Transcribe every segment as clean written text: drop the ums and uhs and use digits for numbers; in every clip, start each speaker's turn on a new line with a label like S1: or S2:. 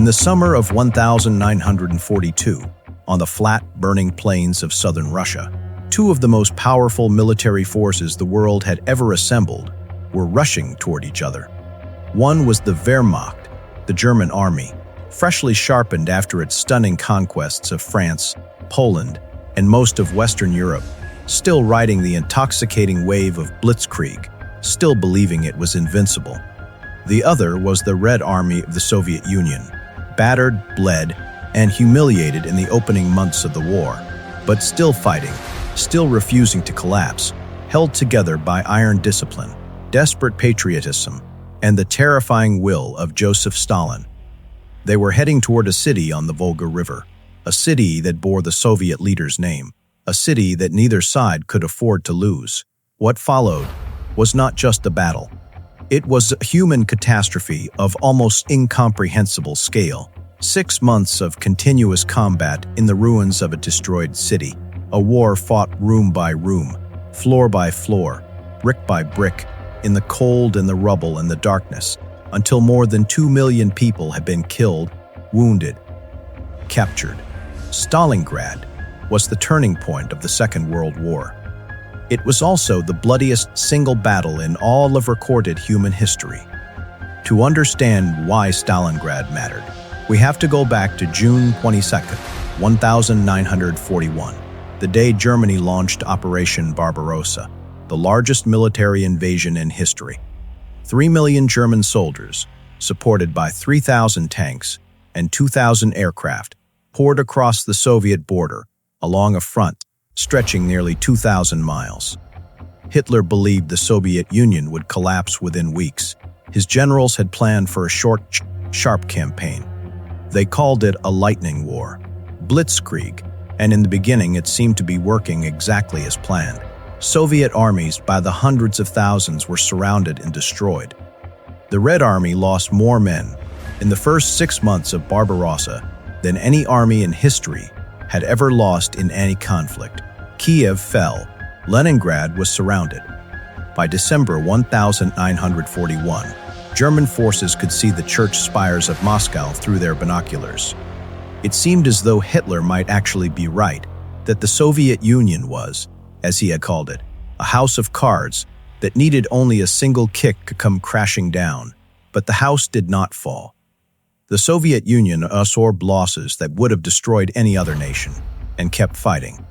S1: In the summer of 1942, on the flat, burning plains of southern Russia, two of the most powerful military forces the world had ever assembled were rushing toward each other. One was the Wehrmacht, the German army, freshly sharpened after its stunning conquests of France, Poland, and most of Western Europe, still riding the intoxicating wave of blitzkrieg, still believing it was invincible. The other was the Red Army of the Soviet Union, battered, bled, and humiliated in the opening months of the war, but still fighting, still refusing to collapse, held together by iron discipline, desperate patriotism, and the terrifying will of Joseph Stalin. They were heading toward a city on the Volga River, a city that bore the Soviet leader's name, a city that neither side could afford to lose. What followed was not just a battle. It was a human catastrophe of almost incomprehensible scale. 6 months of continuous combat in the ruins of a destroyed city, a war fought room by room, floor by floor, brick by brick, in the cold and the rubble and the darkness, until more than 2 million people had been killed, wounded, captured. Stalingrad was the turning point of the Second World War. It was also the bloodiest single battle in all of recorded human history. To understand why Stalingrad mattered, we have to go back to June 22nd, 1941, the day Germany launched Operation Barbarossa, the largest military invasion in history. 3 million German soldiers, supported by 3,000 tanks and 2,000 aircraft, poured across the Soviet border along a front stretching nearly 2,000 miles. Hitler believed the Soviet Union would collapse within weeks. His generals had planned for a short, sharp campaign. They called it a lightning war, blitzkrieg, and in the beginning it seemed to be working exactly as planned. Soviet armies by the hundreds of thousands were surrounded and destroyed. The Red Army lost more men in the first 6 months of Barbarossa than any army in history had ever lost in any conflict. Kiev fell. Leningrad was surrounded. By December 1941, German forces could see the church spires of Moscow through their binoculars. It seemed as though Hitler might actually be right, that the Soviet Union was, as he had called it, a house of cards that needed only a single kick to come crashing down. But the house did not fall. The Soviet Union absorbed losses that would have destroyed any other nation, and kept fighting.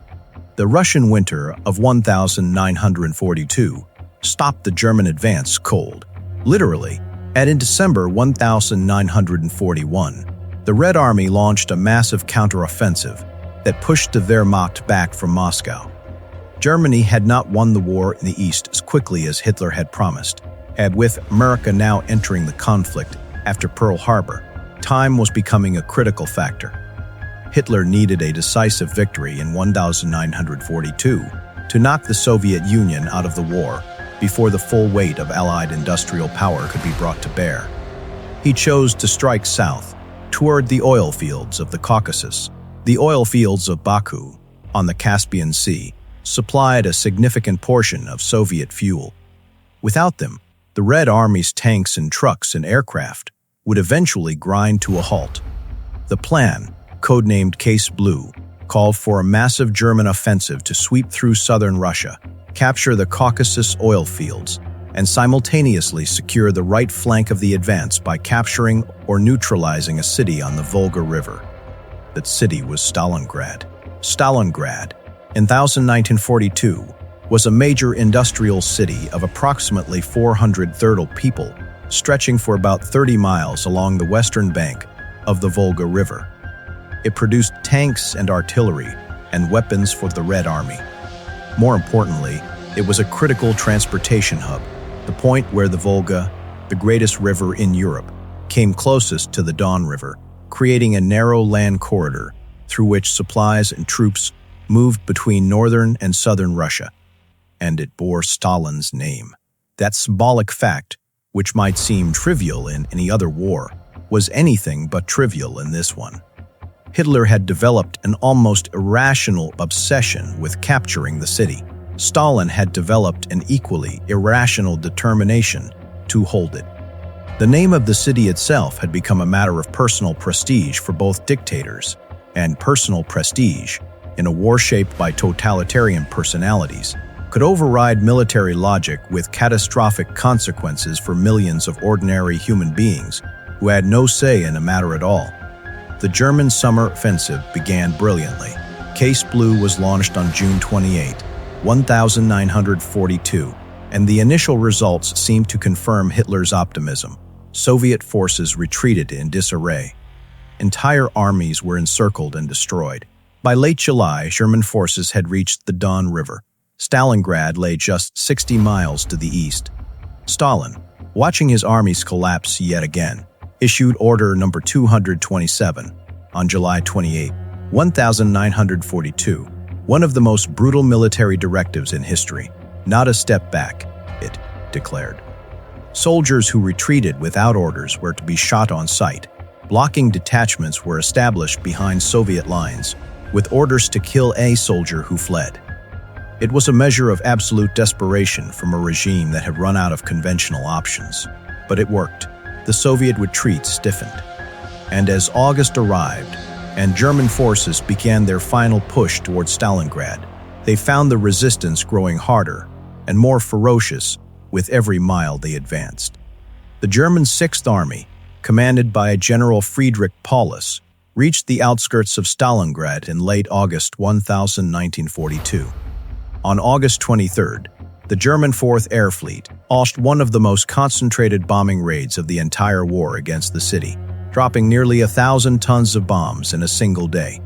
S1: The Russian winter of 1942 stopped the German advance cold, literally, and in December 1941, the Red Army launched a massive counteroffensive that pushed the Wehrmacht back from Moscow. Germany had not won the war in the East as quickly as Hitler had promised, and with America now entering the conflict after Pearl Harbor, time was becoming a critical factor. Hitler needed a decisive victory in 1942 to knock the Soviet Union out of the war before the full weight of Allied industrial power could be brought to bear. He chose to strike south, toward the oil fields of the Caucasus. The oil fields of Baku, on the Caspian Sea, supplied a significant portion of Soviet fuel. Without them, the Red Army's tanks and trucks and aircraft would eventually grind to a halt. The plan, codenamed Case Blue, called for a massive German offensive to sweep through southern Russia, capture the Caucasus oil fields, and simultaneously secure the right flank of the advance by capturing or neutralizing a city on the Volga River. That city was Stalingrad. Stalingrad, in 1942, was a major industrial city of approximately 430 people, stretching for about 30 miles along the western bank of the Volga River. It produced tanks and artillery and weapons for the Red Army. More importantly, it was a critical transportation hub, the point where the Volga, the greatest river in Europe, came closest to the Don River, creating a narrow land corridor through which supplies and troops moved between northern and southern Russia. And it bore Stalin's name. That symbolic fact, which might seem trivial in any other war, was anything but trivial in this one. Hitler had developed an almost irrational obsession with capturing the city. Stalin had developed an equally irrational determination to hold it. The name of the city itself had become a matter of personal prestige for both dictators, and personal prestige, in a war shaped by totalitarian personalities, could override military logic with catastrophic consequences for millions of ordinary human beings who had no say in a matter at all. The German summer offensive began brilliantly. Case Blue was launched on June 28, 1942, and the initial results seemed to confirm Hitler's optimism. Soviet forces retreated in disarray. Entire armies were encircled and destroyed. By late July, German forces had reached the Don River. Stalingrad lay just 60 miles to the east. Stalin, watching his armies collapse yet again, issued Order No. 227 on July 28, 1942, one of the most brutal military directives in history. Not a step back, it declared. Soldiers who retreated without orders were to be shot on sight. Blocking detachments were established behind Soviet lines, with orders to kill a soldier who fled. It was a measure of absolute desperation from a regime that had run out of conventional options. But it worked. The Soviet retreat stiffened. And as August arrived, and German forces began their final push towards Stalingrad, they found the resistance growing harder and more ferocious with every mile they advanced. The German Sixth Army, commanded by General Friedrich Paulus, reached the outskirts of Stalingrad in late August 1942. On August 23rd, the German Fourth Air Fleet launched one of the most concentrated bombing raids of the entire war against the city, dropping nearly 1,000 tons of bombs in a single day.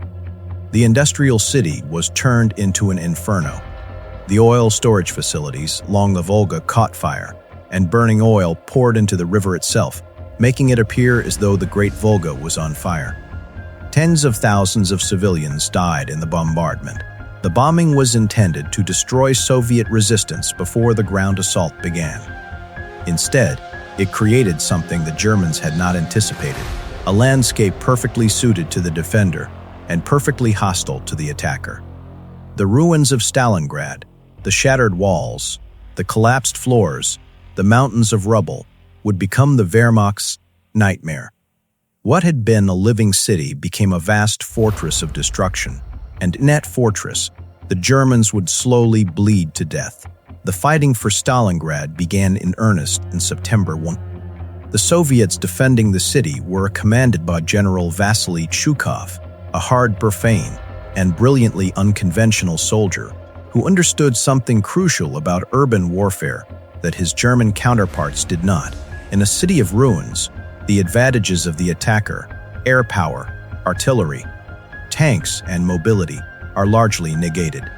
S1: The industrial city was turned into an inferno. The oil storage facilities along the Volga caught fire, and burning oil poured into the river itself, making it appear as though the Great Volga was on fire. Tens of thousands of civilians died in the bombardment. The bombing was intended to destroy Soviet resistance before the ground assault began. Instead, it created something the Germans had not anticipated, a landscape perfectly suited to the defender and perfectly hostile to the attacker. The ruins of Stalingrad, the shattered walls, the collapsed floors, the mountains of rubble, would become the Wehrmacht's nightmare. What had been a living city became a vast fortress of destruction, and in that fortress, the Germans would slowly bleed to death. The fighting for Stalingrad began in earnest in September 1. The Soviets defending the city were commanded by General Vasily Chuikov, a hard, profane, and brilliantly unconventional soldier who understood something crucial about urban warfare that his German counterparts did not. In a city of ruins, the advantages of the attacker, air power, artillery, tanks, and mobility are largely negated.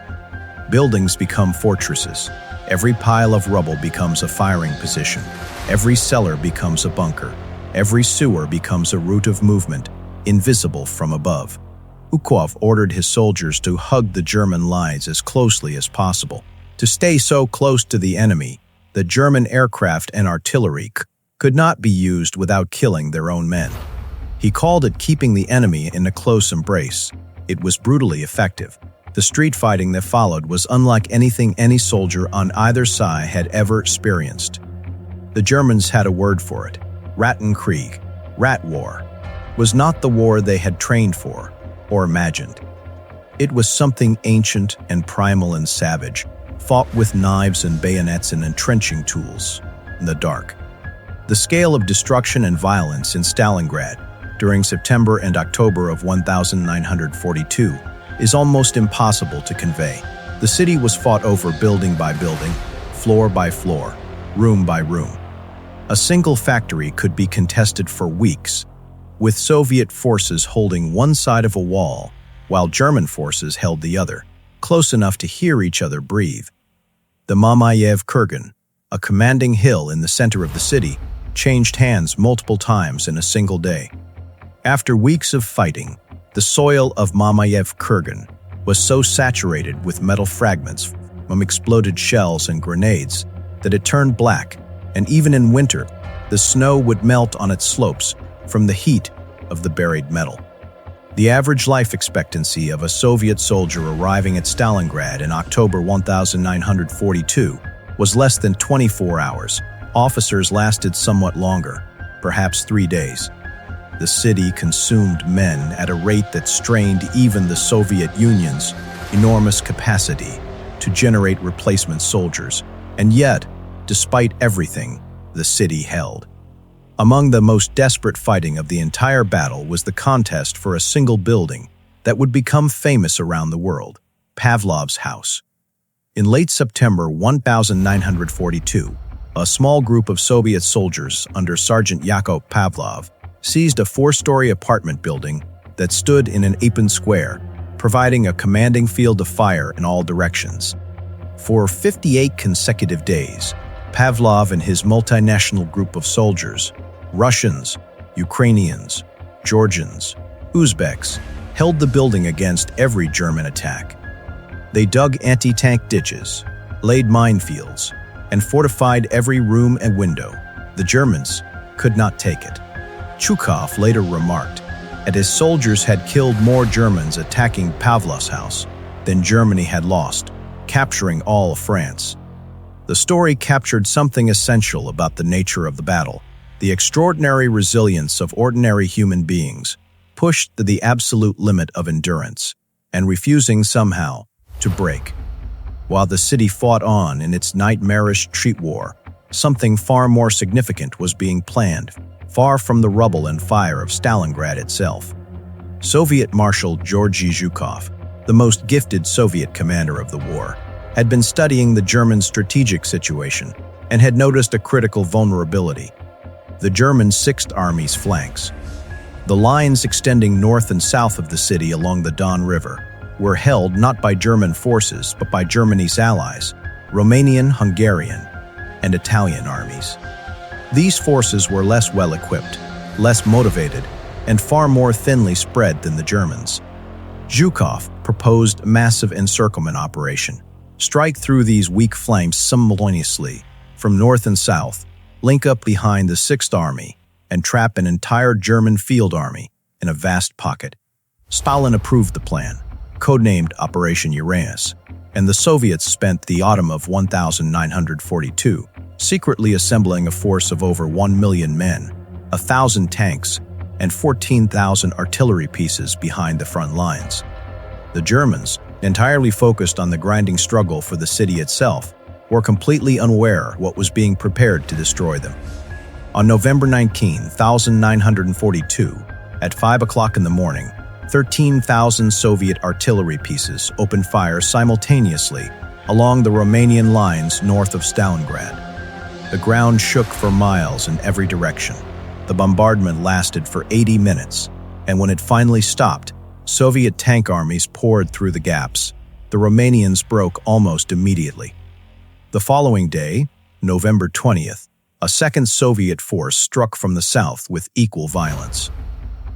S1: Buildings become fortresses. Every pile of rubble becomes a firing position. Every cellar becomes a bunker. Every sewer becomes a route of movement, invisible from above. Zhukov ordered his soldiers to hug the German lines as closely as possible, to stay so close to the enemy that German aircraft and artillery could not be used without killing their own men. He called it keeping the enemy in a close embrace. It was brutally effective. The street fighting that followed was unlike anything any soldier on either side had ever experienced. The Germans had a word for it. Rattenkrieg, rat war, was not the war they had trained for or imagined. It was something ancient and primal and savage, fought with knives and bayonets and entrenching tools in the dark. The scale of destruction and violence in Stalingrad during September and October of 1942 is almost impossible to convey. The city was fought over building by building, floor by floor, room by room. A single factory could be contested for weeks, with Soviet forces holding one side of a wall while German forces held the other, close enough to hear each other breathe. The Mamayev Kurgan, a commanding hill in the center of the city, changed hands multiple times in a single day. After weeks of fighting, the soil of Mamayev Kurgan was so saturated with metal fragments from exploded shells and grenades that it turned black, and even in winter, the snow would melt on its slopes from the heat of the buried metal. The average life expectancy of a Soviet soldier arriving at Stalingrad in October 1942 was less than 24 hours. Officers lasted somewhat longer, perhaps 3 days. The city consumed men at a rate that strained even the Soviet Union's enormous capacity to generate replacement soldiers, and yet, despite everything, the city held. Among the most desperate fighting of the entire battle was the contest for a single building that would become famous around the world, Pavlov's house. In late September 1942, a small group of Soviet soldiers under Sergeant Yakov Pavlov seized a 4-story apartment building that stood in an open square, providing a commanding field of fire in all directions. For 58 consecutive days, Pavlov and his multinational group of soldiers, Russians, Ukrainians, Georgians, Uzbeks, held the building against every German attack. They dug anti-tank ditches, laid minefields, and fortified every room and window. The Germans could not take it. Chuikov later remarked that his soldiers had killed more Germans attacking Pavlov's house than Germany had lost, capturing all of France. The story captured something essential about the nature of the battle: the extraordinary resilience of ordinary human beings, pushed to the absolute limit of endurance, and refusing somehow to break. While the city fought on in its nightmarish street war, something far more significant was being planned, far from the rubble and fire of Stalingrad itself. Soviet Marshal Georgy Zhukov, the most gifted Soviet commander of the war, had been studying the German strategic situation and had noticed a critical vulnerability: the German Sixth Army's flanks. The lines extending north and south of the city along the Don River were held not by German forces but by Germany's allies, Romanian, Hungarian, and Italian armies. These forces were less well-equipped, less motivated, and far more thinly spread than the Germans. Zhukov proposed a massive encirclement operation: strike through these weak flanks simultaneously, from north and south, link up behind the Sixth Army, and trap an entire German field army in a vast pocket. Stalin approved the plan, codenamed Operation Uranus, and the Soviets spent the autumn of 1942 secretly assembling a force of over 1 million men, 1,000 tanks, and 14,000 artillery pieces behind the front lines. The Germans, entirely focused on the grinding struggle for the city itself, were completely unaware what was being prepared to destroy them. On November 19, 1942, at 5 o'clock in the morning, 13,000 Soviet artillery pieces opened fire simultaneously along the Romanian lines north of Stalingrad. The ground shook for miles in every direction. The bombardment lasted for 80 minutes, and when it finally stopped, Soviet tank armies poured through the gaps. The Romanians broke almost immediately. The following day, November 20th, a second Soviet force struck from the south with equal violence.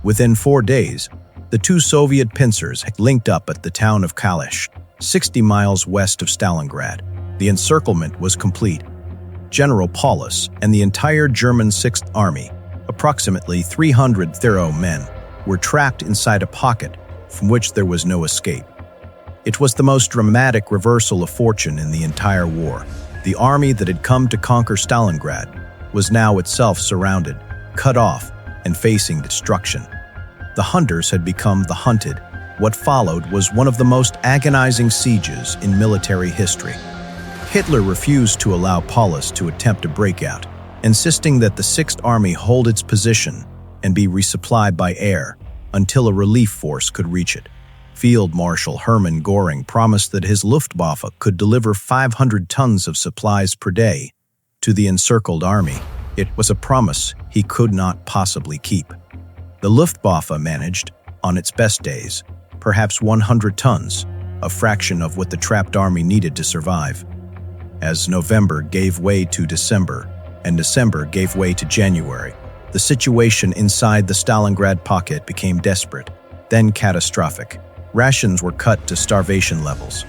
S1: Within 4 days, the two Soviet pincers had linked up at the town of Kalish, 60 miles west of Stalingrad. The encirclement was complete. General Paulus and the entire German Sixth Army, approximately 300 thorough men, were trapped inside a pocket from which there was no escape. It was the most dramatic reversal of fortune in the entire war. The army that had come to conquer Stalingrad was now itself surrounded, cut off, and facing destruction. The hunters had become the hunted. What followed was one of the most agonizing sieges in military history. Hitler refused to allow Paulus to attempt a breakout, insisting that the Sixth Army hold its position and be resupplied by air until a relief force could reach it. Field Marshal Hermann Göring promised that his Luftwaffe could deliver 500 tons of supplies per day to the encircled army. It was a promise he could not possibly keep. The Luftwaffe managed, on its best days, perhaps 100 tons, a fraction of what the trapped army needed to survive. As November gave way to December, and December gave way to January, the situation inside the Stalingrad pocket became desperate, then catastrophic. Rations were cut to starvation levels.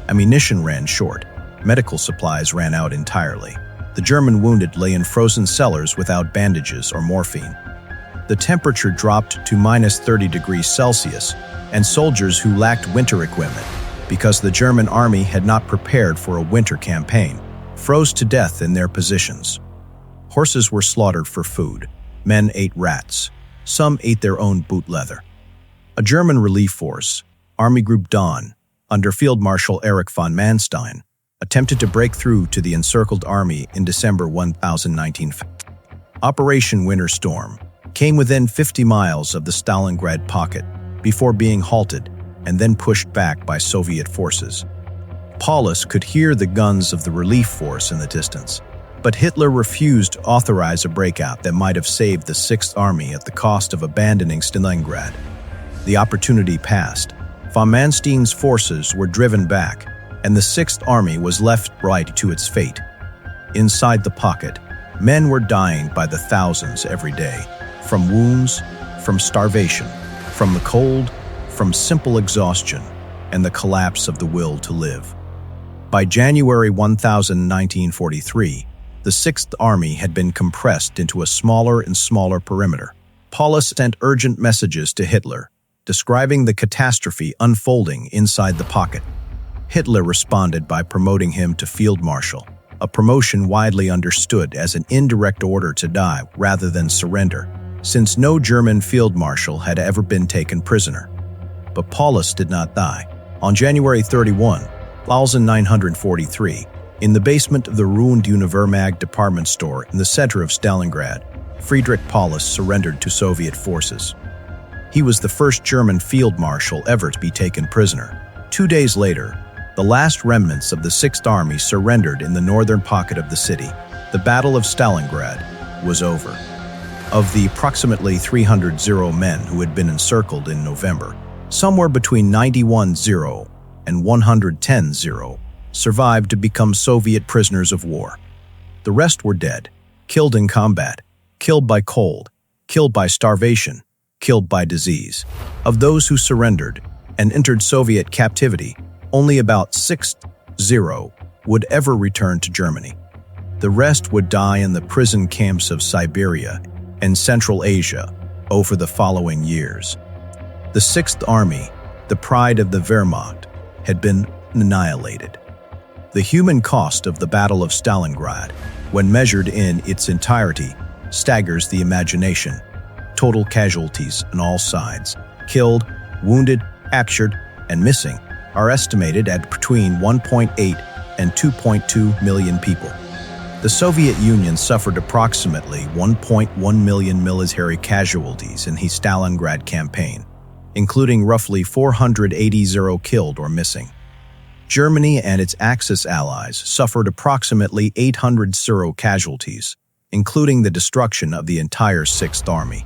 S1: Ammunition ran short. Medical supplies ran out entirely. The German wounded lay in frozen cellars without bandages or morphine. The temperature dropped to minus 30 degrees Celsius, and soldiers who lacked winter equipment, because the German army had not prepared for a winter campaign, froze to death in their positions. Horses were slaughtered for food. Men ate rats. Some ate their own boot leather. A German relief force, Army Group Dawn, under Field Marshal Erich von Manstein, attempted to break through to the encircled army in December 1019. Operation Winter Storm came within 50 miles of the Stalingrad pocket before being halted and then pushed back by Soviet forces. Paulus could hear the guns of the relief force in the distance, but Hitler refused to authorize a breakout that might have saved the Sixth Army at the cost of abandoning Stalingrad. The opportunity passed. Von Manstein's forces were driven back, and the Sixth Army was left right to its fate. Inside the pocket, men were dying by the thousands every day, from wounds, from starvation, from the cold, from simple exhaustion, and the collapse of the will to live. By January 1943, the Sixth Army had been compressed into a smaller and smaller perimeter. Paulus sent urgent messages to Hitler, describing the catastrophe unfolding inside the pocket. Hitler responded by promoting him to Field Marshal, a promotion widely understood as an indirect order to die rather than surrender, since no German Field Marshal had ever been taken prisoner. But Paulus did not die. On January 31, 1943, in the basement of the ruined Univermag department store in the center of Stalingrad, Friedrich Paulus surrendered to Soviet forces. He was the first German field marshal ever to be taken prisoner. 2 days later, the last remnants of the Sixth Army surrendered in the northern pocket of the city. The Battle of Stalingrad was over. Of the approximately 300 men who had been encircled in November, somewhere between 91 and 110 survived to become Soviet prisoners of war. The rest were dead, killed in combat, killed by cold, killed by starvation, killed by disease. Of those who surrendered and entered Soviet captivity, only about 60 would ever return to Germany. The rest would die in the prison camps of Siberia and Central Asia over the following years. The Sixth Army, the pride of the Wehrmacht, had been annihilated. The human cost of the Battle of Stalingrad, when measured in its entirety, staggers the imagination. Total casualties on all sides, killed, wounded, captured, and missing, are estimated at between 1.8 and 2.2 million people. The Soviet Union suffered approximately 1.1 million military casualties in the Stalingrad campaign, including roughly 480 killed or missing. Germany and its Axis allies suffered approximately 800 casualties, including the destruction of the entire Sixth Army.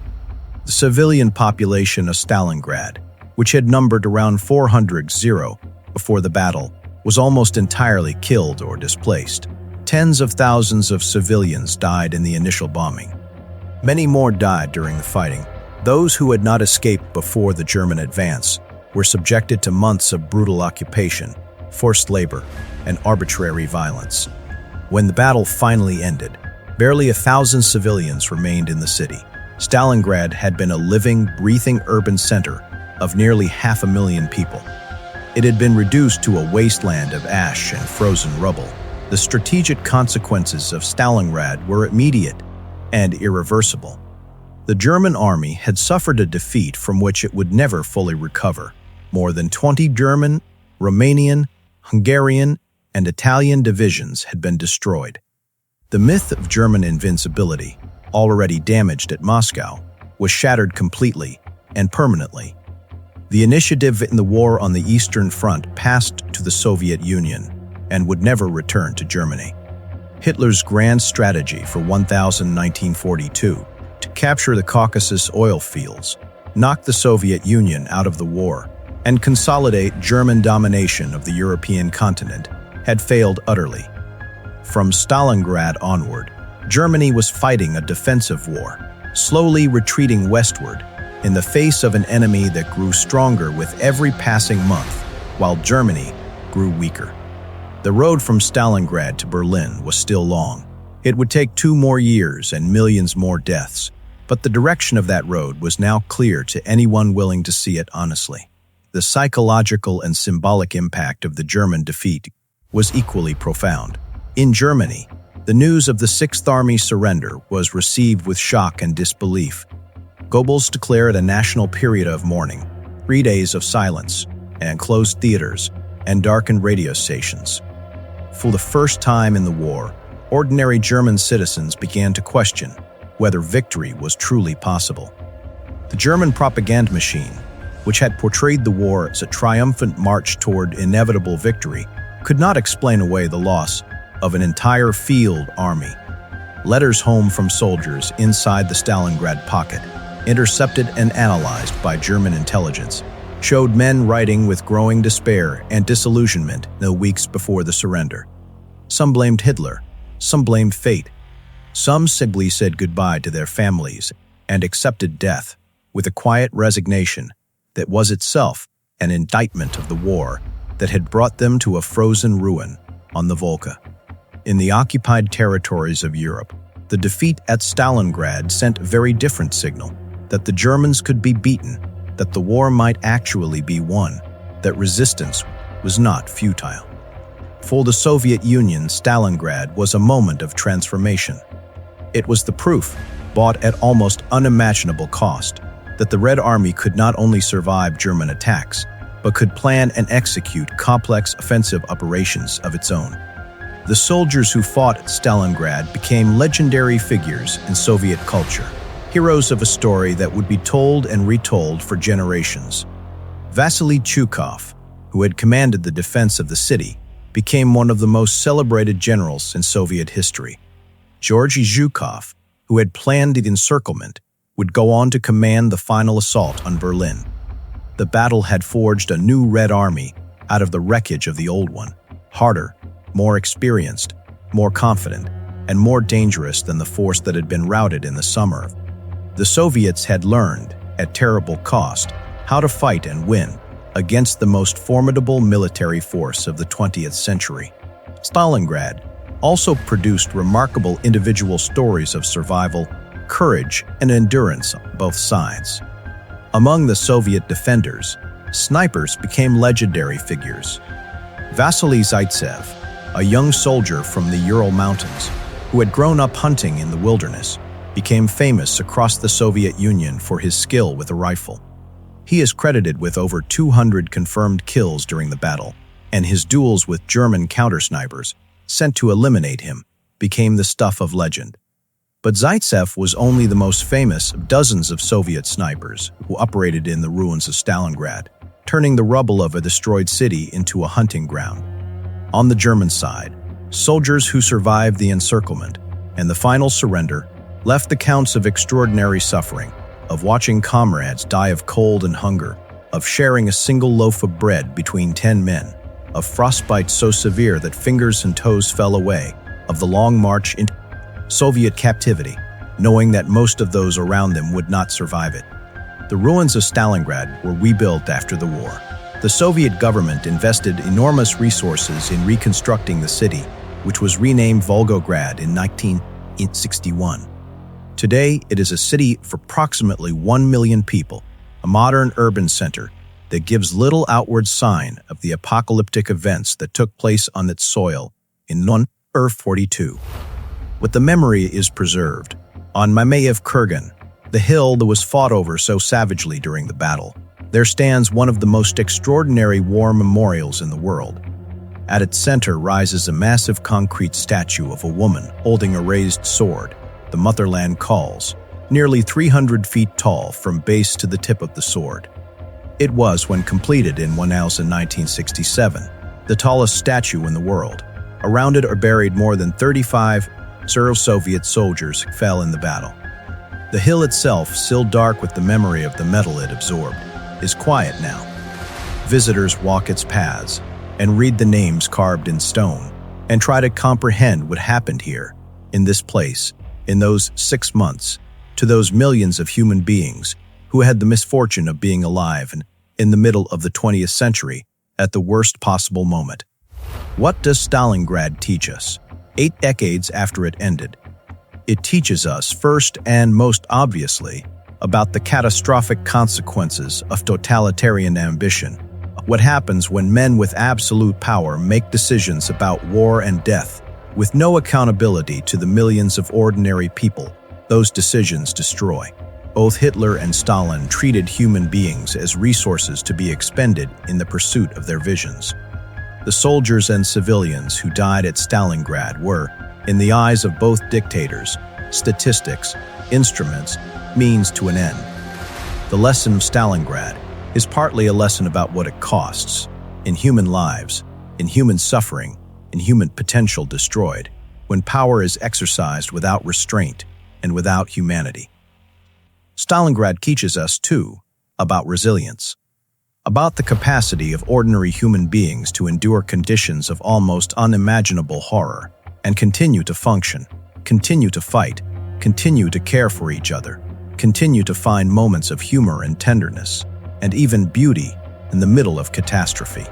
S1: The civilian population of Stalingrad, which had numbered around 400 before the battle, was almost entirely killed or displaced. Tens of thousands of civilians died in the initial bombing. Many more died during the fighting. Those who had not escaped before the German advance were subjected to months of brutal occupation, forced labor, and arbitrary violence. When the battle finally ended, barely 1,000 civilians remained in the city. Stalingrad had been a living, breathing urban center of nearly 500,000 people. It had been reduced to a wasteland of ash and frozen rubble. The strategic consequences of Stalingrad were immediate and irreversible. The German army had suffered a defeat from which it would never fully recover. More than 20 German, Romanian, Hungarian, and Italian divisions had been destroyed. The myth of German invincibility, already damaged at Moscow, was shattered completely and permanently. The initiative in the war on the Eastern Front passed to the Soviet Union and would never return to Germany. Hitler's grand strategy for 1942 to capture the Caucasus oil fields, knock the Soviet Union out of the war, and consolidate German domination of the European continent had failed utterly. From Stalingrad onward, Germany was fighting a defensive war, slowly retreating westward in the face of an enemy that grew stronger with every passing month, while Germany grew weaker. The road from Stalingrad to Berlin was still long. It would take 2 more years and millions more deaths, but the direction of that road was now clear to anyone willing to see it honestly. The psychological and symbolic impact of the German defeat was equally profound. In Germany, The news of the Sixth Army's surrender was received with shock and disbelief. Goebbels declared a national period of mourning, 3 days of silence, and closed theaters and darkened radio stations. For the first time in the war, ordinary German citizens began to question whether victory was truly possible. The German propaganda machine, which had portrayed the war as a triumphant march toward inevitable victory, could not explain away the loss of an entire field army. Letters home from soldiers inside the Stalingrad pocket, intercepted and analyzed by German intelligence, showed men writing with growing despair and disillusionment in the weeks before the surrender. Some blamed Hitler, some blamed fate. Some simply said goodbye to their families and accepted death with a quiet resignation that was itself an indictment of the war that had brought them to a frozen ruin on the Volga. In the occupied territories of Europe, the defeat at Stalingrad sent a very different signal that the Germans could be beaten, that the war might actually be won, that resistance was not futile. For the Soviet Union, Stalingrad was a moment of transformation. It was the proof, bought at almost unimaginable cost, that the Red Army could not only survive German attacks, but could plan and execute complex offensive operations of its own. The soldiers who fought at Stalingrad became legendary figures in Soviet culture, heroes of a story that would be told and retold for generations. Vasily Chuikov, who had commanded the defense of the city, became one of the most celebrated generals in Soviet history. General Zhukov, who had planned the encirclement, would go on to command the final assault on Berlin. The battle had forged a new Red Army out of the wreckage of the old one, harder, more experienced, more confident, and more dangerous than the force that had been routed in the summer. The Soviets had learned, at terrible cost, how to fight and win against the most formidable military force of the 20th century. Stalingrad also produced remarkable individual stories of survival, courage, and endurance on both sides. Among the Soviet defenders, snipers became legendary figures. Vasily Zaitsev, a young soldier from the Ural Mountains who had grown up hunting in the wilderness, became famous across the Soviet Union for his skill with a rifle. He is credited with over 200 confirmed kills during the battle, and his duels with German counter-snipers, sent to eliminate him, became the stuff of legend. But Zaitsev was only the most famous of dozens of Soviet snipers who operated in the ruins of Stalingrad, turning the rubble of a destroyed city into a hunting ground. On the German side, soldiers who survived the encirclement and the final surrender left accounts of extraordinary suffering, of watching comrades die of cold and hunger, of sharing a single loaf of bread between 10 men, of frostbite so severe that fingers and toes fell away, of the long march into Soviet captivity, knowing that most of those around them would not survive it. The ruins of Stalingrad were rebuilt after the war. The Soviet government invested enormous resources in reconstructing the city, which was renamed Volgograd in 1961. Today, it is a city of approximately 1 million people, a modern urban center that gives little outward sign of the apocalyptic events that took place on its soil in 1942. But the memory is preserved. On Mamayev Kurgan, the hill that was fought over so savagely during the battle, there stands one of the most extraordinary war memorials in the world. At its center rises a massive concrete statue of a woman holding a raised sword, the motherland calls, nearly 300 feet tall from base to the tip of the sword. It was, when completed in 1967, the tallest statue in the world. Around it are buried more than 35 Soviet soldiers who fell in the battle. The hill itself, still dark with the memory of the metal it absorbed, is quiet now. Visitors walk its paths and read the names carved in stone and try to comprehend what happened here, in this place, in those 6 months, to those millions of human beings who had the misfortune of being alive and in the middle of the 20th century at the worst possible moment. What does Stalingrad teach us? 8 decades after it ended, it teaches us, first and most obviously, about the catastrophic consequences of totalitarian ambition. What happens when men with absolute power make decisions about war and death with no accountability to the millions of ordinary people those decisions destroy. Both Hitler and Stalin treated human beings as resources to be expended in the pursuit of their visions. The soldiers and civilians who died at Stalingrad were, in the eyes of both dictators, statistics, instruments, means to an end. The lesson of Stalingrad is partly a lesson about what it costs, in human lives, in human suffering, in human potential destroyed, when power is exercised without restraint and without humanity. Stalingrad teaches us, too, about resilience, about the capacity of ordinary human beings to endure conditions of almost unimaginable horror and continue to function, continue to fight, continue to care for each other, continue to find moments of humor and tenderness, and even beauty in the middle of catastrophe.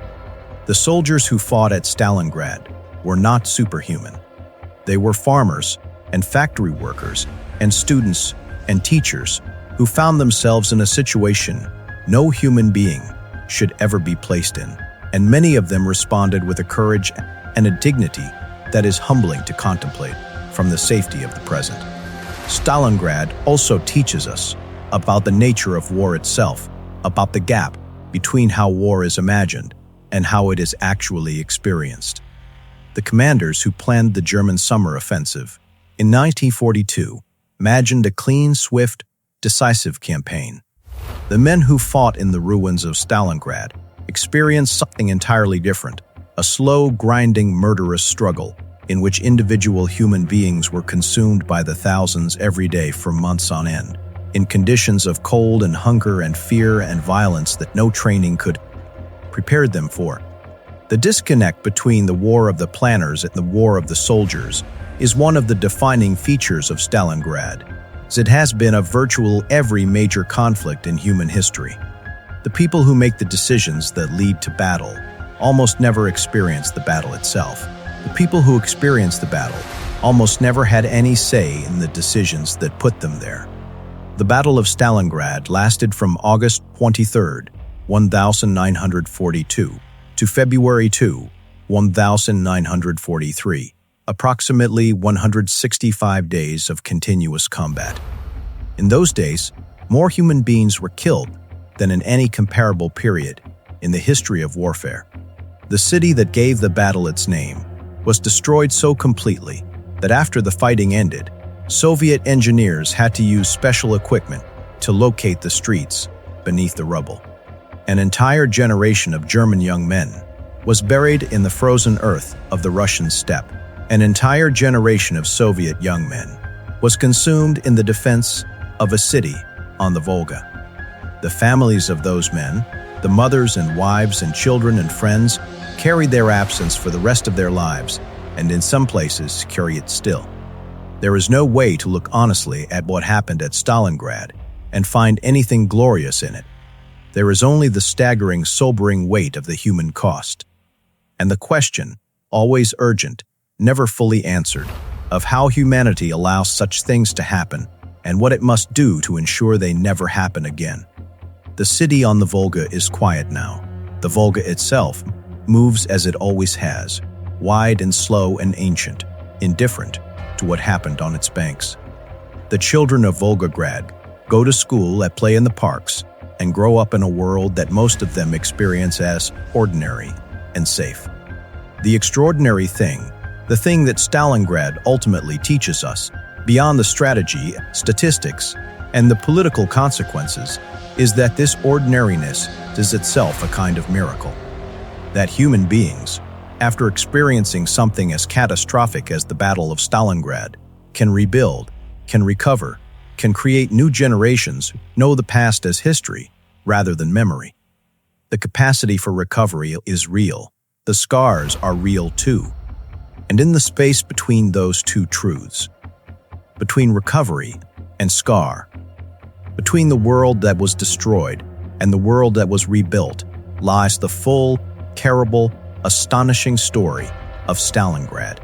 S1: The soldiers who fought at Stalingrad were not superhuman. They were farmers and factory workers and students and teachers who found themselves in a situation no human being should ever be placed in, and many of them responded with a courage and a dignity that is humbling to contemplate from the safety of the present. Stalingrad also teaches us about the nature of war itself, about the gap between how war is imagined and how it is actually experienced. The commanders who planned the German summer offensive in 1942 imagined a clean, swift, decisive campaign. The men who fought in the ruins of Stalingrad experienced something entirely different, a slow, grinding, murderous struggle in which individual human beings were consumed by the thousands every day for months on end, in conditions of cold and hunger and fear and violence that no training could prepare them for. The disconnect between the war of the planners and the war of the soldiers is one of the defining features of Stalingrad, as it has been of virtually every major conflict in human history. The people who make the decisions that lead to battle almost never experience the battle itself. The people who experience the battle almost never had any say in the decisions that put them there. The Battle of Stalingrad lasted from August 23, 1942, to February 2, 1943, approximately 165 days of continuous combat. In those days, more human beings were killed than in any comparable period in the history of warfare. The city that gave the battle its name was destroyed so completely that after the fighting ended, Soviet engineers had to use special equipment to locate the streets beneath the rubble. An entire generation of German young men was buried in the frozen earth of the Russian steppe. An entire generation of Soviet young men was consumed in the defense of a city on the Volga. The families of those men, the mothers and wives and children and friends, carried their absence for the rest of their lives, and in some places carry it still. There is no way to look honestly at what happened at Stalingrad and find anything glorious in it. There is only the staggering, sobering weight of the human cost. And the question, always urgent, never fully answered, of how humanity allows such things to happen and what it must do to ensure they never happen again. The city on the Volga is quiet now. The Volga itself moves as it always has, wide and slow and ancient, indifferent to what happened on its banks. The children of Volgograd go to school, play in the parks, and grow up in a world that most of them experience as ordinary and safe. The extraordinary thing, the thing that Stalingrad ultimately teaches us, beyond the strategy, statistics, and the political consequences, is that this ordinariness is itself a kind of miracle. That human beings, after experiencing something as catastrophic as the Battle of Stalingrad, can rebuild, can recover, can create new generations, know the past as history rather than memory. The capacity for recovery is real. The scars are real too. And in the space between those two truths, between recovery and scar, between the world that was destroyed and the world that was rebuilt, lies the full, terrible, astonishing story of Stalingrad.